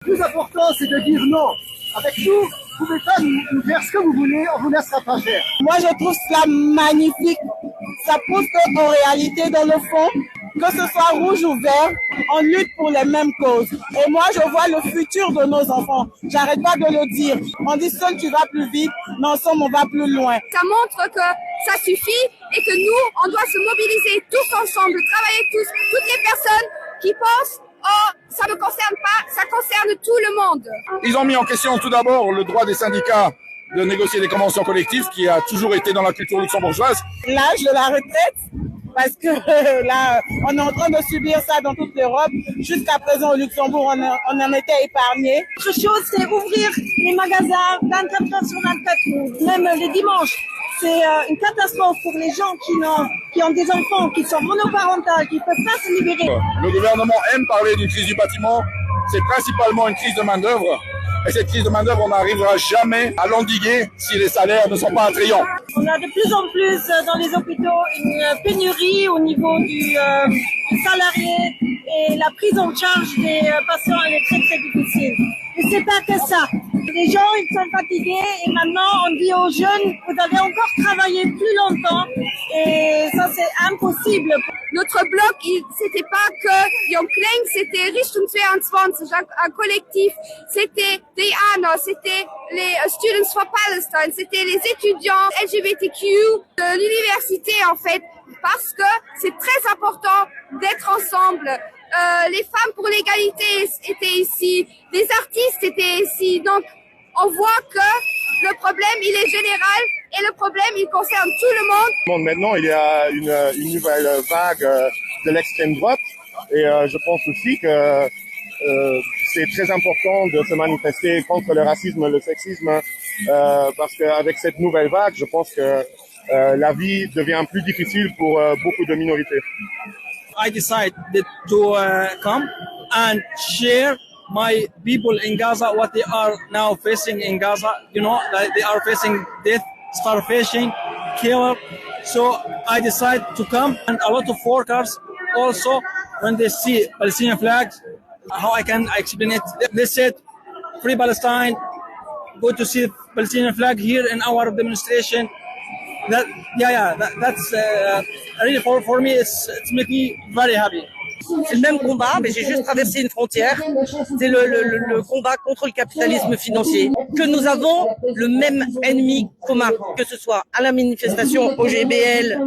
Le plus important, c'est de dire non. Avec nous, vous pouvez pas nous faire ce que vous voulez, on vous laissera pas faire. Moi, je trouve cela magnifique. Ça prouve qu'en réalité, dans le fond, que ce soit rouge ou vert, on lutte pour les mêmes causes. Et moi, je vois le futur de nos enfants. J'arrête pas de le dire. On dit seul tu vas plus vite, mais ensemble on va plus loin. Ça montre que ça suffit et que nous, on doit se mobiliser tous ensemble, travailler tous, toutes les personnes qui pensent oh, ça ne concerne pas, ça concerne tout le monde. Ils ont mis en question tout d'abord le droit des syndicats de négocier des conventions collectives qui a toujours été dans la culture luxembourgeoise. L'âge de la retraite, parce que là, on est en train de subir ça dans toute l'Europe. Jusqu'à présent, au Luxembourg, on en était épargnés. Autre chose, c'est ouvrir les magasins 24 heures sur 24, même les dimanches. C'est une catastrophe pour les gens qui ont des enfants, qui sont monoparentales, qui ne peuvent pas se libérer. Le gouvernement aime parler d'une crise du bâtiment. C'est principalement une crise de main-d'œuvre. Et cette crise de main-d'œuvre, on n'arrivera jamais à l'endiguer si les salaires ne sont pas attrayants. On a de plus en plus dans les hôpitaux une pénurie au niveau du salarié et la prise en charge des patients elle est très très difficile. Et c'est pas que ça. Les gens ils sont fatigués et maintenant on dit aux jeunes vous allez encore travailler plus longtemps et ça c'est impossible. Notre bloc, c'était pas que Jong Klein, c'était Richtung 22, un collectif, c'était die ANO, c'était les Students for Palestine, c'était les étudiants LGBTQ de l'université en fait, parce que c'est très important d'être ensemble. Les femmes pour l'égalité étaient ici, les artistes étaient ici, donc on voit que le problème il est général et le problème il concerne tout le monde. Maintenant il y a une nouvelle vague de l'extrême droite et je pense aussi que c'est très important de se manifester contre le racisme et le sexisme parce qu'avec cette nouvelle vague je pense que la vie devient plus difficile pour beaucoup de minorités. I decided to come and share my people in Gaza, what they are now facing in Gaza. You know, they are facing death, starvation, killer. So I decided to come, and a lot of workers also, when they see Palestinian flags, how I can explain it? They said, "Free Palestine." Good to see Palestinian flag here in our demonstration. That's really for me. It's make me very happy. C'est le même combat, mais j'ai juste traversé une frontière. C'est le combat contre le capitalisme financier. Que nous avons le même ennemi commun, que ce soit à la manifestation OGBL,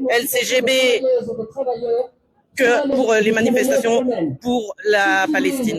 LCGB, que pour les manifestations pour la Palestine.